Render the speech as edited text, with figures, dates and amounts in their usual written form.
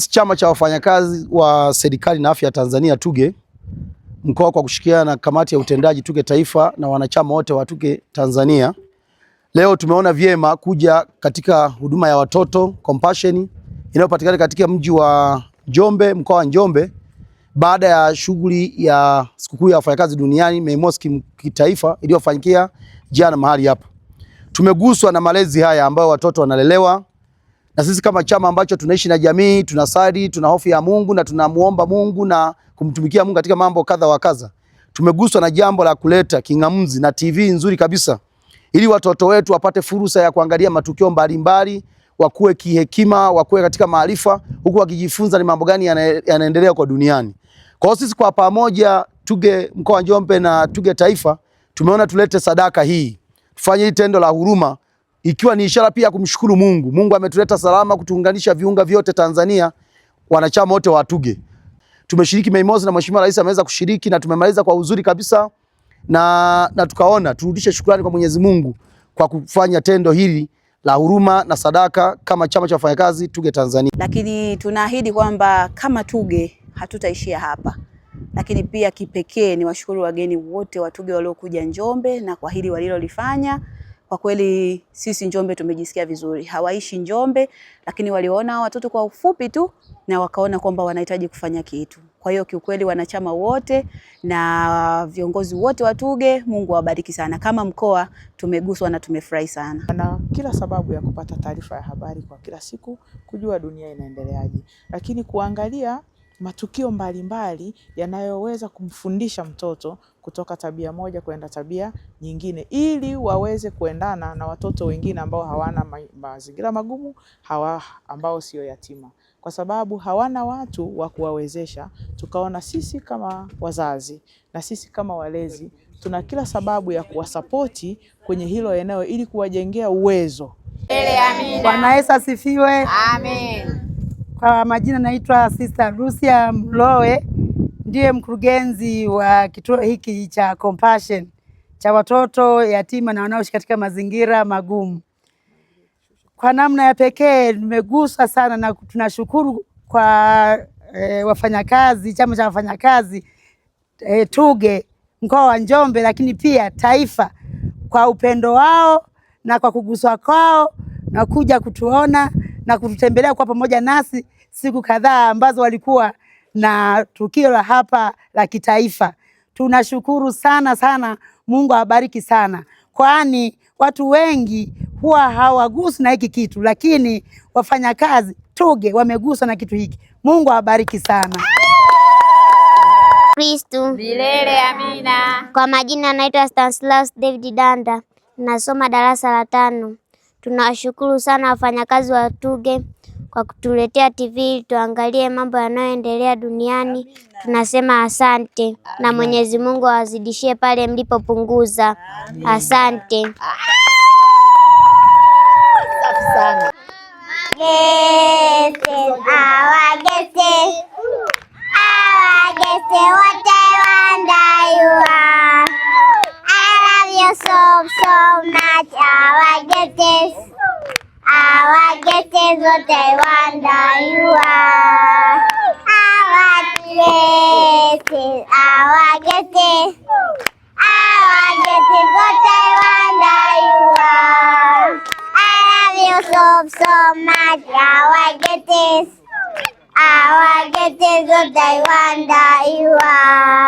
Sisi chama cha wafanyakazi wa serikali na afya Tanzania TUGHE mkoa kwa kushirikiana na kamati ya utendaji TUGHE taifa na wanachama wote wa TUGHE Tanzania, leo tumeona vyema kuja katika huduma ya watoto Compassion inayopatikana katika mji wa Njombe, mkoa wa Njombe, baada ya shughuli ya sikukuu ya wafanyakazi duniani Mei Mosi kitaifa iliyofanyikia jana mahali hapa. Tumeguswa na malezi haya ambayo watoto wanalelewa, na sisi kama chama ambacho tunaishi na jamii, tunasali, tuna hofu ya Mungu na tunamuomba Mungu na kumtumikia Mungu katika mambo kadha wa kadha. Tumeguswa na jambo la kuleta king'amuzi na TV nzuri kabisa ili watoto wetu wapate fursa ya kuangalia matukio mbalimbali, wakue kihekima, wakue katika maarifa, huku wakijifunza ni mambo gani yanaendelea kwa duniani. Kwa hiyo sisi kwa pamoja TUGHE mkoa wa Njombe na TUGHE taifa tumeona tulete sadaka hii. Tufanye hili tendo la huruma ikiwa ni ishara pia kumshukuru Mungu. Mungu ametuleta salama kutuunganisha viunga vyote Tanzania, wanachama wote wa TUGHE. Tumeshiriki Mei Mosi na Mheshimiwa Rais ameweza kushiriki na tumemaliza kwa uzuri kabisa, na tukaona turudishe shukrani kwa Mwenyezi Mungu kwa kufanya tendo hili la huruma na sadaka kama chama cha wafanyakazi TUGHE Tanzania. Lakini tunaahidi kwamba kama TUGHE hatutaishia hapa. Lakini pia kipekee ni washukuru wageni wote wa TUGHE waliokuja Njombe na kwa hili walilolifanya. Kwa kweli sisi Njombe tumejisikia vizuri. Hawaishi Njombe lakini waliona watoto kwa ufupi tu na wakaona kwamba wanahitaji kufanya kitu. Kwa hiyo kiukweli wanachama wote na viongozi wote wa TUGHE, Mungu awabariki sana. Kama mkoa tumeguswa na tumefurahi sana. Na kila sababu ya kupata taarifa ya habari kwa kila siku, kujua dunia inaendeleaje. Lakini kuangalia matukio mbalimbali yanayoweza kumfundisha mtoto kutoka tabia moja kwenda tabia nyingine, ili waweze kuendana na watoto wengine ambao hawana mazingira magumu, ambao sio yatima, kwa sababu hawana watu wa kuwawezesha. Tukaona sisi kama wazazi na sisi kama walezi tuna kila sababu ya kuwasapoti kwenye hilo eneo ili kuwajengea uwezo. Bwana Yesu asifiwe. Amen. Kwa majina naitwa Sister Lucia Mlowe, ndiye mkurugenzi wa kituo hiki cha Compassion cha watoto yatima na wanaoishi katika mazingira magumu. Kwa namna ya pekee nimeguswa sana na tunashukuru kwa wafanyakazi, chama cha wafanyakazi TUGHE mkoa wa Njombe, lakini pia taifa kwa upendo wao na kwa kuguswa kwao na kuja kutuona na kututembelea kwa pamoja nasi siku kadhaa ambazo walikuwa na tukio la hapa la kitaifa. Tunashukuru sana sana, Mungu awabariki sana, kwani watu wengi huwa hawaguswi na hiki kitu, lakini wafanyakazi TUGHE wameguswa na kitu hiki. Mungu awabariki sana. Kristo Milele amina. Kwa majina naitwa Stanislaus David Danda, nasoma darasa la 5. Tunawashukuru sana wafanyakazi wa TUGHE kwa kutuletea TV tuangalie mambo yanayoendelea duniani. Tunasema asante na Mwenyezi Mungu awazidishie pale mlipopunguza. Asante. Safi sana. What I wonder you are. I love you so much. Our guesses what I wonder you are. Our guesses what I wonder you are. I love you so much. Our guesses what I wonder you are.